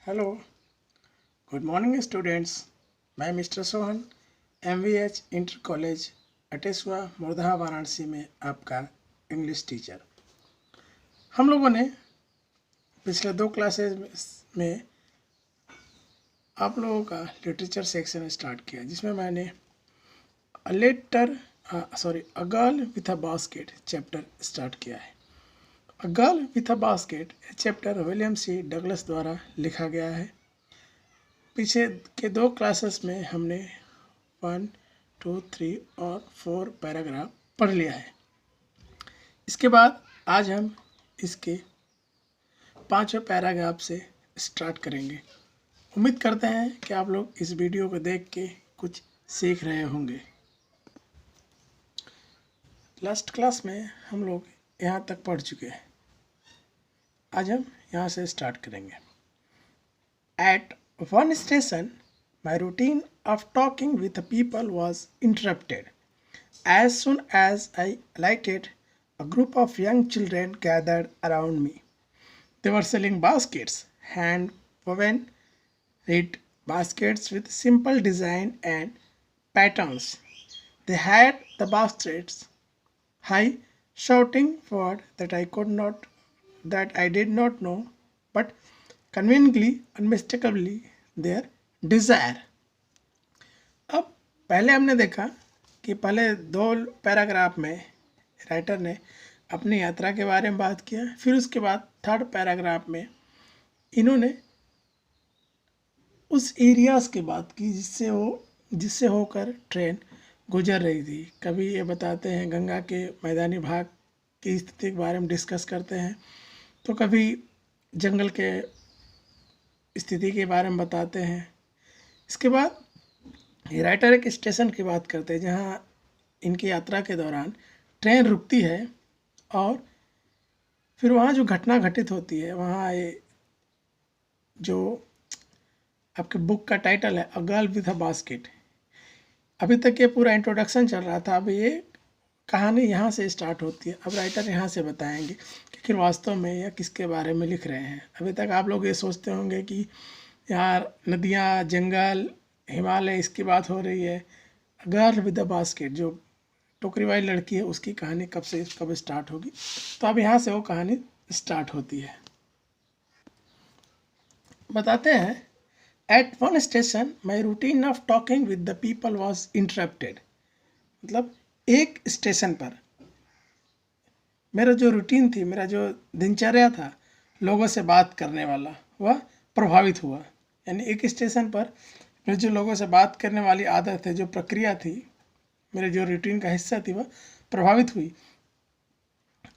Hello, good morning students. मैं mister Sohan, MVH inter college Atesua Murdha Varanasi में आपका इंग्लिश टीचर। हम लोगों ने पिछले 2 क्लासेस में आप लोगों का लिटरेचर सेक्शन स्टार्ट किया, जिसमें मैंने a girl with a basket chapter start किया है। A girl with a basket chapter William C Douglas द्वारा लिखा गया है। पीछे के 2 क्लासेस में हमने 1, 2, 3 और 4 पैराग्राफ पढ़ लिया है। इसके बाद आज हम इसके 5वें पैराग्राफ से स्टार्ट करेंगे। उम्मीद करते हैं कि आप लोग इस वीडियो को देख के कुछ सीख रहे होंगे। लास्ट क्लास में हम लोग यहाँ तक पढ़ चुके हैं। आज हम यहाँ से स्टार्ट करेंगे। At one station, my routine of talking with the people was interrupted. As soon as I alighted, a group of young children gathered around me. They were selling baskets, hand woven reed baskets with simple design and patterns. They had the baskets high, shouting words that I did not know, but conveniently, unmistakably their desire. अब पहले हमने देखा कि पहले 2 paragraph में writer ने अपनी यात्रा के बारे में बात किया। फिर उसके बाद 3rd पैराग्राफ में इन्होंने उस एरियाज़ की बात की जिससे होकर ट्रेन गुजर रही थी। कभी ये बताते हैं गंगा के मैदानी भाग की स्थिति के बारे में डिस्कस करते हैं, तो कभी जंगल के स्थिति के बारे में बताते हैं। इसके बाद ये राइटर एक स्टेशन की बात करते हैं जहाँ इनकी यात्रा के दौरान ट्रेन रुकती है और फिर वहाँ जो घटना घटित होती है, वहाँ ये जो आपके बुक का टाइटल है a girl with a basket. अभी तक ये पूरा इंट्रोडक्शन चल रहा था, अब ये कहानी यहाँ से स्टार्ट होती है। अब राइटर यहाँ से बताएंगे कि फिर वास्तव में यह किसके बारे में लिख रहे हैं। अभी तक आप लोग ये सोचते होंगे कि यार नदियाँ, जंगल, हिमालय, इसकी बात हो रही है। गर्ल विद द बास्केट, जो टोकरी वाली लड़की है, उसकी कहानी कब स्टार्ट होगी। तो अब यहाँ से वो कहानी स्टार्ट होती है। बताते हैं, at one station my routine of talking with the people was interrupted. मतलब एक स्टेशन पर मेरा जो रूटीन थी, मेरा जो दिनचर्या था लोगों से बात करने वाला, वह प्रभावित हुआ। यानी एक स्टेशन पर मेरे जो लोगों से बात करने वाली आदत है, जो प्रक्रिया थी, मेरे जो रूटीन का हिस्सा थी, वह प्रभावित हुई।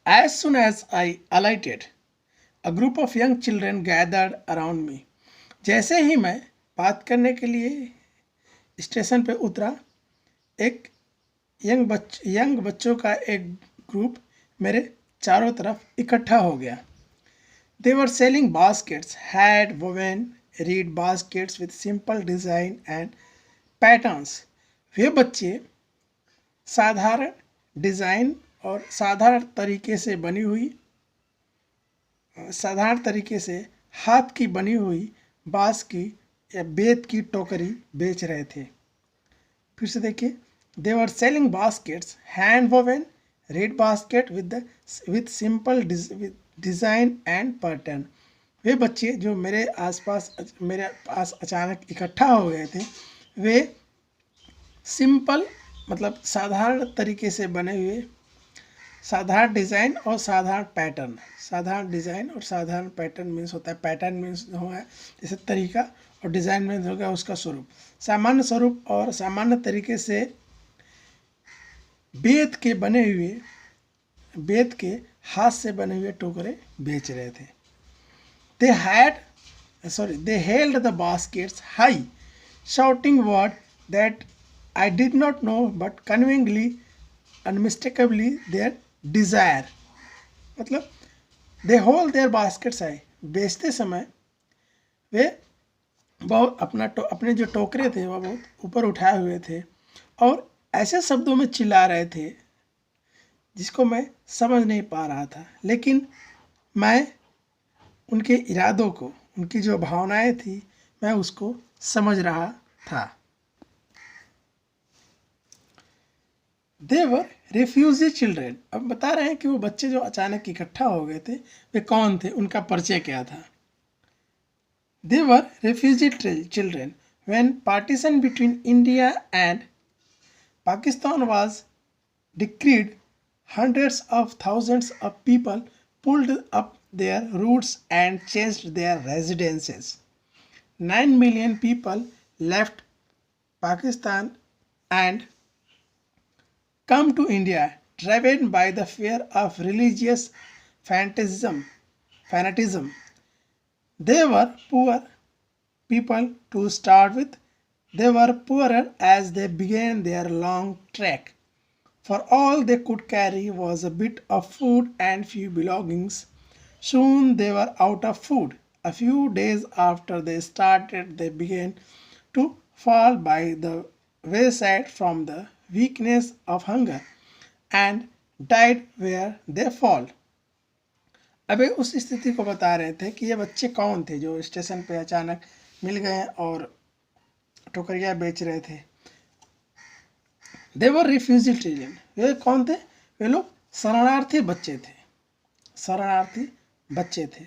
As soon as I alighted, a group of young children gathered around me. जैसे ही मैं बात करने के लिए स्टेशन पे उतरा, एक यंग बच्चों का एक ग्रुप मेरे चारों तरफ इकट्ठा हो गया। They were selling baskets, hand woven reed baskets with simple design and patterns. वे बच्चे साधारण डिज़ाइन और साधारण तरीके से हाथ की बनी हुई बांस की या बेत की टोकरी बेच रहे थे। फिर से देखिए, they were selling baskets, hand woven reed basket with simple design and pattern. वे बच्चे जो मेरे पास अचानक इकट्ठा हो गए थे, वे सिंपल मतलब साधारण तरीके से बने हुए, साधारण डिज़ाइन और साधारण पैटर्न। साधारण डिज़ाइन और साधारण पैटर्न मीन्स होता है, पैटर्न मीन्स होगा जैसे तरीका, और डिज़ाइन मीन्स हो गया उसका स्वरूप। सामान्य स्वरूप और सामान्य तरीके से बेत के हाथ से बने हुए टोकरे बेच रहे थे। They held the baskets high, shouting words that I did not know, but conveyingly, unmistakably their desire. मतलब they hold their baskets high, बेचते समय वे बहुत अपने जो टोकरे थे वह बहुत ऊपर उठाए हुए थे और ऐसे शब्दों में चिल्ला रहे थे जिसको मैं समझ नहीं पा रहा था, लेकिन मैं उनके इरादों को, उनकी जो भावनाएं थी मैं उसको समझ रहा था। देवर रेफ्यूजी चिल्ड्रेन, अब बता रहे हैं कि वो बच्चे जो अचानक इकट्ठा हो गए थे वे कौन थे, उनका परिचय क्या था। They were refugee children when partition between India and Pakistan was decreed, hundreds of thousands of people pulled up their roots and changed their residences. 9 million people left Pakistan and come to India, driven by the fear of religious fanatism. They were poor people to start with. They were poorer as they began their long trek. For all they could carry was a bit of food and few belongings. Soon they were out of food. A few days after they started, they began to fall by the wayside from the weakness of hunger and died where they fall. अबे उस स्थिति को बता रहे थे कि ये बच्चे कौन थे जो स्टेशन पे अचानक मिल गए और टोकरियाँ बेच रहे थे। देवर रिफ्यूजी चिल्ड्रन, वे कौन थे, वे लोग शरणार्थी बच्चे थे। शरणार्थी बच्चे थे।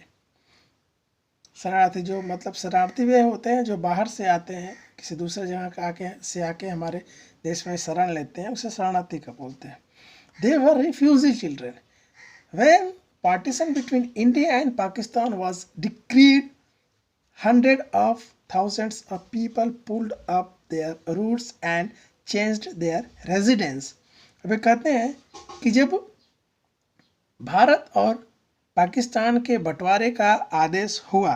शरणार्थी जो मतलब शरणार्थी वे होते हैं जो बाहर से आते हैं, किसी दूसरे जगह का आके हमारे देश में शरण लेते हैं, उसे शरणार्थी का बोलते हैं। They were refugee children when partition between India and Pakistan was decreed, hundreds of thousands of people pulled up their roots and changed their residence. वे कहते हैं कि जब भारत और पाकिस्तान के बंटवारे का आदेश हुआ,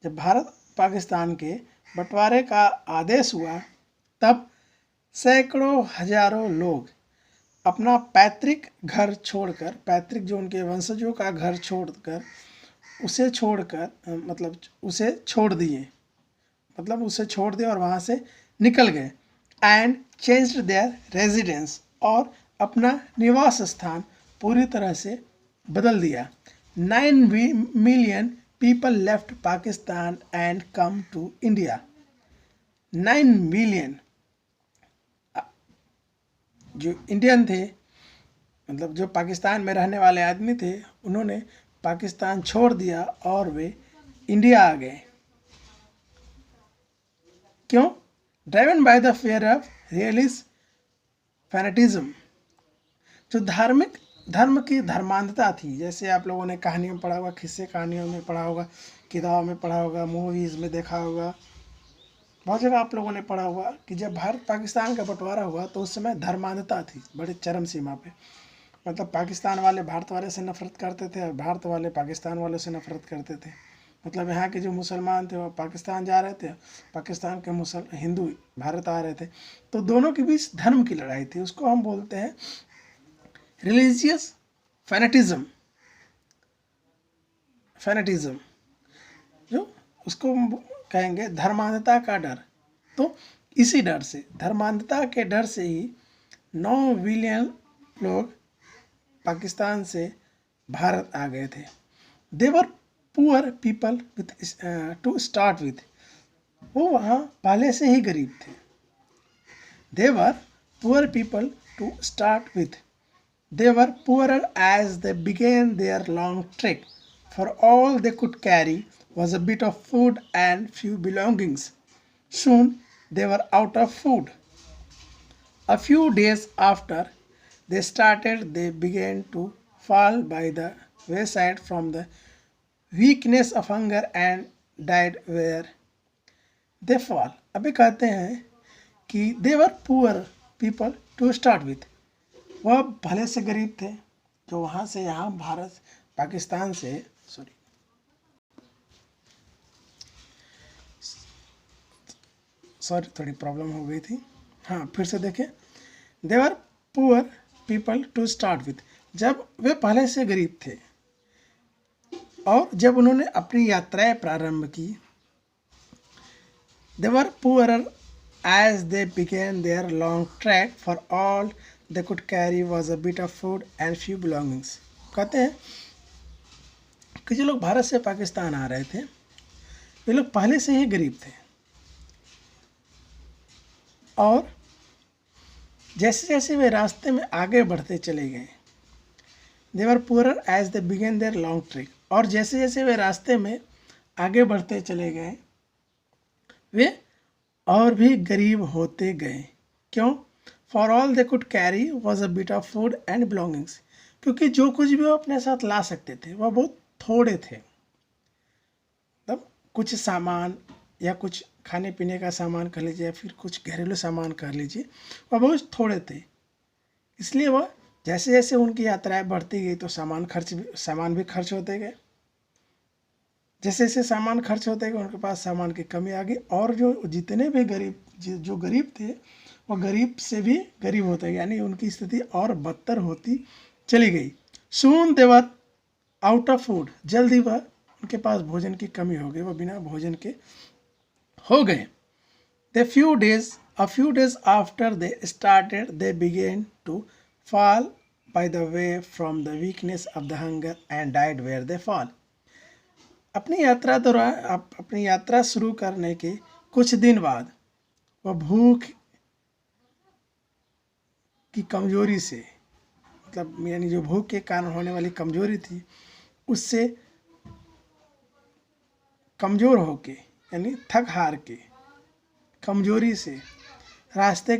जब भारत पाकिस्तान के बंटवारे का आदेश हुआ, तब सैकड़ों हजारों लोग अपना पैतृक घर छोड़कर, पैतृक जो उनके वंशजों का घर छोड़कर, उसे छोड़ दिए और वहाँ से निकल गए। एंड चेंज्ड देयर रेजिडेंस, और अपना निवास स्थान पूरी तरह से बदल दिया। 9 million people left Pakistan and come to India. 9 million जो इंडियन थे, मतलब जो पाकिस्तान में रहने वाले आदमी थे, उन्होंने पाकिस्तान छोड़ दिया और वे इंडिया आ गए। क्यों? Driven by the fear of realist fanaticism, जो धर्म की धर्मांधता थी। जैसे आप लोगों ने कहानियों में पढ़ा होगा, किस्से कहानियों में पढ़ा होगा, किताबों में पढ़ा होगा, मूवीज़ में देखा होगा, बहुत जगह आप लोगों ने पढ़ा होगा कि जब भारत पाकिस्तान का बंटवारा हुआ तो उस समय धर्मांधता थी बड़े चरम सीमा पे। मतलब पाकिस्तान वाले भारत वाले से नफरत करते थे और भारत वाले पाकिस्तान वालों से नफरत करते थे। मतलब यहाँ के जो मुसलमान थे वो पाकिस्तान जा रहे थे, पाकिस्तान के हिंदू भारत आ रहे थे, तो दोनों के बीच धर्म की लड़ाई थी। उसको हम बोलते हैं रिलीजियस फैनेटिज्म, जो उसको कहेंगे धर्मांधता का डर। तो इसी डर से, धर्मांधता के डर से ही 9 बिलियन लोग पाकिस्तान से भारत आ गए थे। They were poor people with to start with, वो वहाँ पहले से ही गरीब थे। They were poor people to start with, they were poorer as they began their long trek, for all they could carry was a bit of food and few belongings. Soon they were out of food. A few days after they started, they began to fall by the wayside from the weakness of hunger and died where they fall. अभी कहते हैं कि they were poor people to start with. वह भले से गरीब थे जो वहाँ से यहाँ भारत पाकिस्तान से थोड़ी प्रॉब्लम हो गई थी। हाँ, फिर से देखें। They were poor people to start with, जब वे पहले से गरीब थे और जब उन्होंने अपनी यात्राएं प्रारंभ की। They were poorer as they began their long trek, for all they could carry was a bit of food and few belongings. कहते हैं कि जो लोग भारत से पाकिस्तान आ रहे थे वे लोग पहले से ही गरीब थे, और जैसे जैसे वे रास्ते में आगे बढ़ते चले गए, they were poorer as they began their long trek, और जैसे जैसे वे रास्ते में आगे बढ़ते चले गए वे और भी गरीब होते गए। क्यों? For all they could carry was a bit of food and belongings, क्योंकि जो कुछ भी वो अपने साथ ला सकते थे वह बहुत थोड़े थे। तब कुछ सामान या कुछ खाने पीने का सामान कर लीजिए या फिर कुछ घरेलू सामान कर लीजिए, वह बहुत थोड़े थे। इसलिए वह जैसे जैसे उनकी यात्राएं बढ़ती गई तो सामान भी खर्च होते गए। जैसे जैसे सामान खर्च होते गए उनके पास सामान की कमी आ गई, और जो जितने भी जो गरीब थे वह गरीब से भी गरीब होते गए, यानी उनकी स्थिति और बदतर होती चली गई। सून देवर आउट ऑफ फूड, जल्द ही वह उनके पास भोजन की कमी हो गई, वह बिना भोजन के हो गए। A few days after they started, they began to fall by the way from the weakness of the hunger and died where they fall. अपनी यात्रा शुरू करने के कुछ दिन बाद वह भूख की कमजोरी से, मतलब यानी जो भूख के कारण होने वाली कमजोरी थी उससे कमजोर होके, यानी थक हार के कमजोरी से रास्ते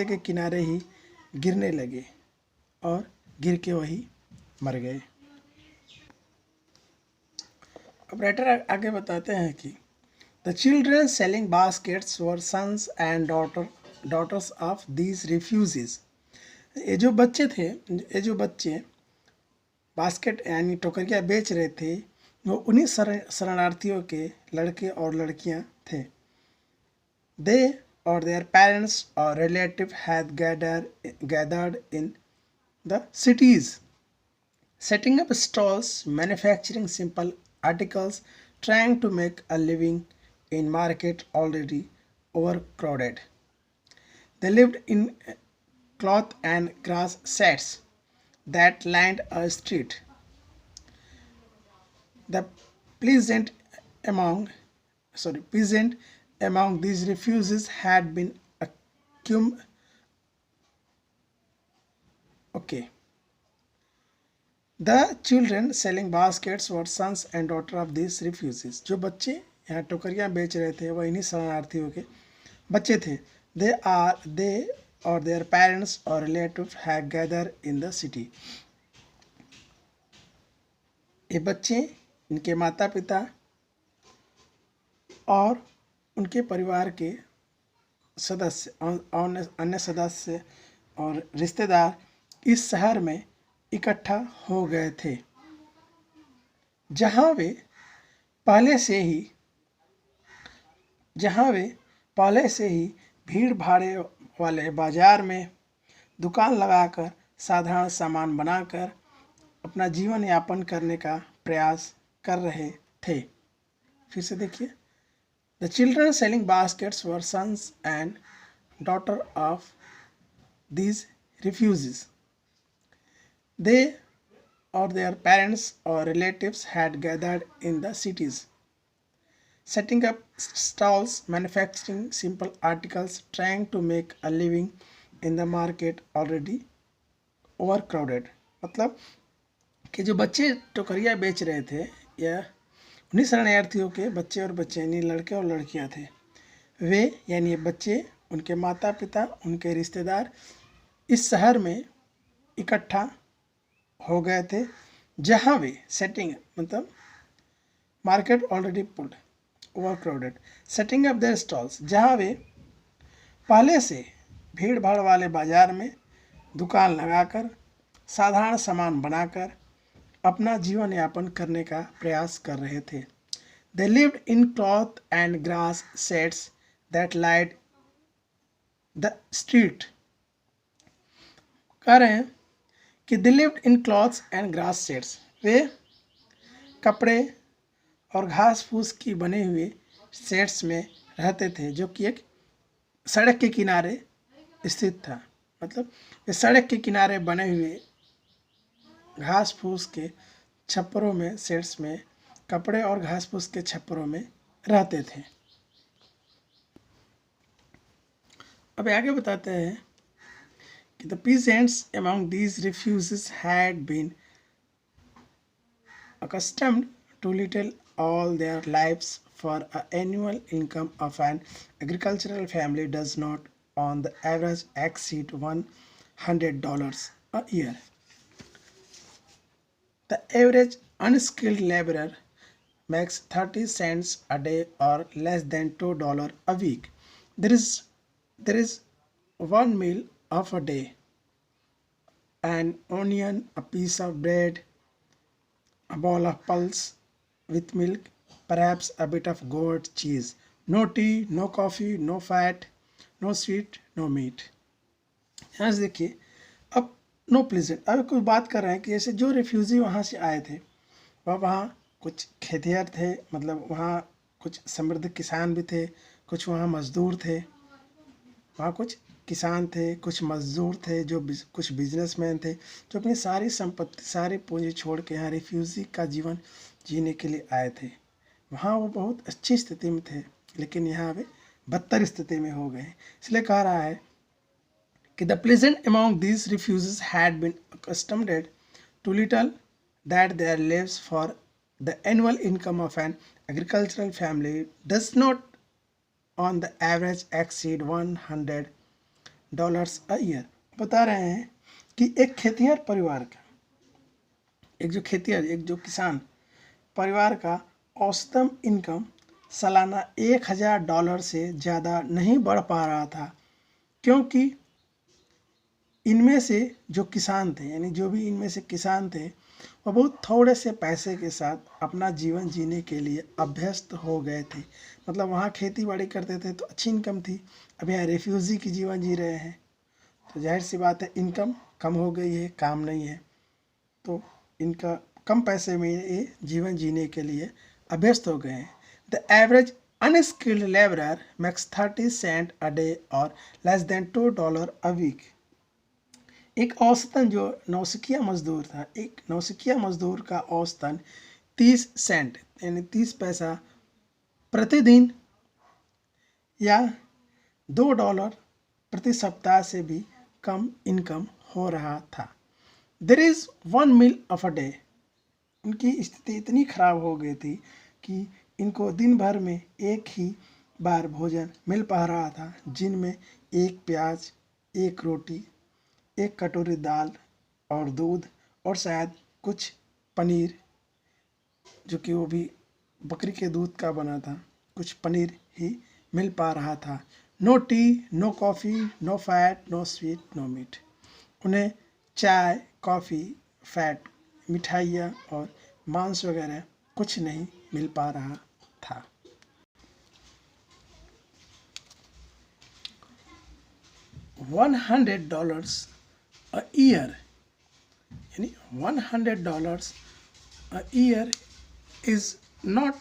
के किनारे ही गिरने लगे और गिर के वही मर गए। अब राइटर आगे बताते हैं कि the children selling baskets were sons and daughters of these refugees. ये जो बच्चे बास्केट यानी टोकरियाँ बेच रहे थे वो उन्हीं शरणार्थियों के लड़के और लड़कियाँ थे। They or their parents or relative had gathered in the cities, setting up stalls, manufacturing simple articles, trying to make a living in market already overcrowded. They lived in cloth and grass sheds that lined a street. The peasant among these refugees had been The children selling baskets were sons and daughters of these refugees. जो बच्चे यहाँ टोकरियाँ बेच रहे थे वह इन्हीं शरणार्थियों के बच्चे थे। They or their parents or relatives had gathered in the city. ये बच्चे, इनके माता पिता और उनके परिवार के सदस्य अन्य सदस्य और रिश्तेदार इस शहर में इकट्ठा हो गए थे जहाँ वे पहले से ही भीड़ भाड़े वाले बाजार में दुकान लगाकर साधारण सामान बनाकर अपना जीवन यापन करने का प्रयास कर रहे थे। फिर से देखिए, the children selling baskets were sons and daughter of these refugees. They or their parents or relatives had gathered in the cities, setting up stalls, manufacturing simple articles, trying to make a living in the market already overcrowded. मतलब कि जो बच्चे टोकरियाँ बेच रहे थे या उन्हीं शरणार्थियों के बच्चे और बच्चे यानी लड़के और लड़कियाँ थे, वे यानी ये बच्चे, उनके माता पिता, उनके रिश्तेदार इस शहर में इकट्ठा हो गए थे जहाँ वे मतलब market already pulled overcrowded, setting up their stalls, जहाँ वे पहले से भीड़ भाड़ वाले बाजार में दुकान लगाकर साधारण सामान बनाकर अपना जीवन यापन करने का प्रयास कर रहे थे। They lived in cloth and grass sheds that lined the street. कह रहे हैं कि they lived in cloths and grass sheds, वे कपड़े और घास फूस की बने हुए शेड्स में रहते थे जो कि एक सड़क के किनारे स्थित था। मतलब ये सड़क के किनारे बने हुए घास फूस के छप्परों में, शेड्स में, कपड़े और घास फूस के छप्परों में रहते थे। अब आगे बताते हैं कि the peasants among these refugees had been accustomed to little all their lives, for an annual income of an agricultural family does not on the average exceed $100 a year. The average unskilled laborer makes 30 cents a day or less than $2 a week. There is one meal of a day, an onion, a piece of bread, a bowl of pulse with milk, perhaps a bit of goat cheese. No tea, no coffee, no fat, no sweet, no meat. यहाँ से देखिए, अब no pleasant, अब कुछ बात कर रहे हैं कि जैसे जो रिफ्यूजी वहाँ से आए थे, वहाँ कुछ खेतिहर थे, मतलब वहाँ कुछ समृद्ध किसान भी थे, कुछ वहाँ मजदूर थे, वहाँ कुछ किसान थे, कुछ मजदूर थे, जो कुछ बिजनेसमैन थे, जो अपनी सारी संपत्ति, सारी पूंजी छोड़ के यहाँ रिफ्यूजी का जीवन जीने के लिए आए थे। वहाँ वो बहुत अच्छी स्थिति में थे, लेकिन यहाँ वे बदतर स्थिति में हो गए। इसलिए कह रहा है कि the pleasant among these refugees had been accustomed to little that their lives for the annual income of an agricultural family does not on the average exceed $100 a year। बता रहे हैं कि एक खेतिहर परिवार का, एक जो किसान परिवार का औसतम इनकम सालाना $1000 से ज़्यादा नहीं बढ़ पा रहा था, क्योंकि इनमें से जो किसान थे, यानी जो भी इनमें से किसान थे, वह बहुत थोड़े से पैसे के साथ अपना जीवन जीने के लिए अभ्यस्त हो गए थे। मतलब वहाँ खेती बाड़ी करते थे तो अच्छी इनकम थी, अब यहाँ रेफ्यूजी की जीवन जी रहे हैं, तो जाहिर सी बात है इनकम कम हो गई है, काम नहीं है, तो इनका कम पैसे में ये जीवन जीने के लिए अभ्यस्त हो गए हैं। The average unskilled labourer makes 30 sent a day और लेस देन $2 अ वीक। एक औसतन जो नौसिखिया मजदूर था, एक नौसिखिया मजदूर का औसतन 30 सेंट यानी 30 पैसा प्रतिदिन या $2 प्रति सप्ताह से भी कम इनकम हो रहा था। There is one meal of a day. उनकी स्थिति इतनी खराब हो गई थी कि इनको दिन भर में एक ही बार भोजन मिल पा रहा था, जिनमें एक प्याज, एक रोटी, एक कटोरी दाल और दूध और शायद कुछ पनीर, जो कि वो भी बकरी के दूध का बना था, कुछ पनीर ही मिल पा रहा था। No tea, no coffee, no fat, no sweet, no meat. उन्हें चाय, कॉफ़ी, फैट, मिठाइयाँ और मांस वगैरह कुछ नहीं मिल पा रहा था। $100 a year, यानी $100 a year is not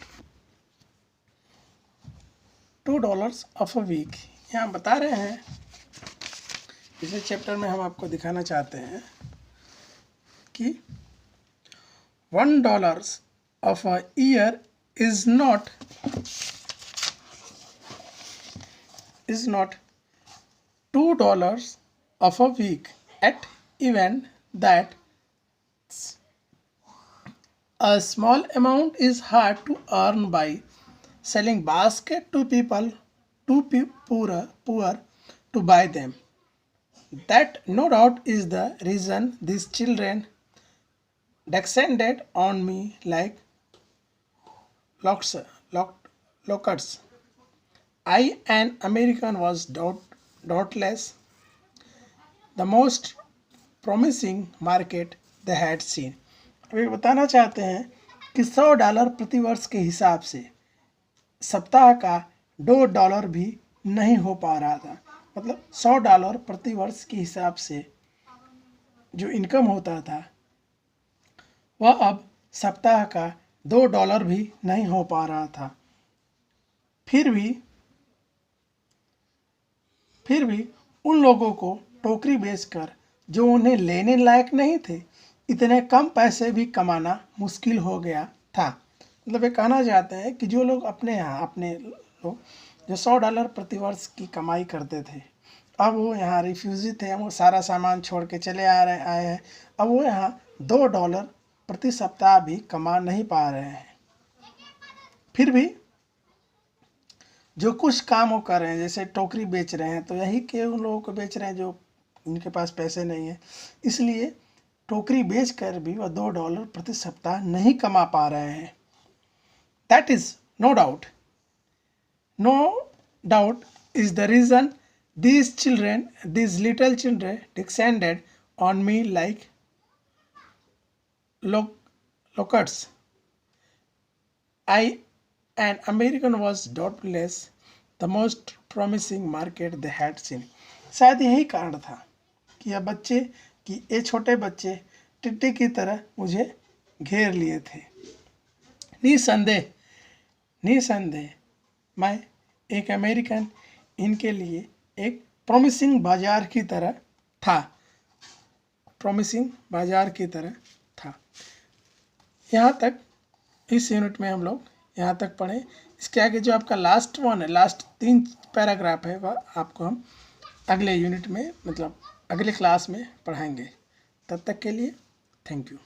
$2 of a week। यहाँ बता रहे हैं, इस चैप्टर में हम आपको दिखाना चाहते हैं कि $1 of a year is not $2 of a week, at even that a small amount is hard to earn by selling basket to people too poor to buy them. That no doubt is the reason these children descended on me like locusts. I, an American, was doubtless the most promising market they had seen। अब ये बताना चाहते हैं कि $100 प्रति वर्ष के हिसाब से सप्ताह का $2 भी नहीं हो पा रहा था। मतलब $100 प्रति वर्ष के हिसाब से जो इनकम होता था, वह अब सप्ताह का $2 भी नहीं हो पा रहा था। फिर भी उन लोगों को टोकरी बेचकर, जो उन्हें लेने लायक नहीं थे, इतने कम पैसे भी कमाना मुश्किल हो गया था। मतलब ये कहना चाहते हैं कि जो लोग अपने लोग जो $100 प्रतिवर्ष की कमाई करते थे, अब वो यहाँ रिफ्यूजी थे, वो सारा सामान छोड़ के चले आए हैं। अब वो यहाँ $2 प्रति सप्ताह भी कमा नहीं पा रहे हैं। फिर भी जो कुछ काम वो कर रहे हैं, जैसे टोकरी बेच रहे हैं, तो यही के उन लोगों को बेच रहे हैं जो उनके पास पैसे नहीं है, इसलिए टोकरी बेच कर भी वह $2 प्रति सप्ताह नहीं कमा पा रहे हैं। That is no doubt is the reason these little children descended on me like locusts. An American was doubtless the most promising market they had seen. शायद यही कारण था कि ये छोटे बच्चे टिट्टी की तरह मुझे घेर लिए थे। निसंदेह मैं एक अमेरिकन इनके लिए एक प्रॉमिसिंग बाजार की तरह था। यहाँ तक इस यूनिट में हम लोग यहाँ तक पढ़े। इसके आगे जो आपका लास्ट 3 पैराग्राफ है, वह आपको हम अगले यूनिट में, मतलब अगले क्लास में पढ़ाएंगे। तब तक के लिए थैंक यू।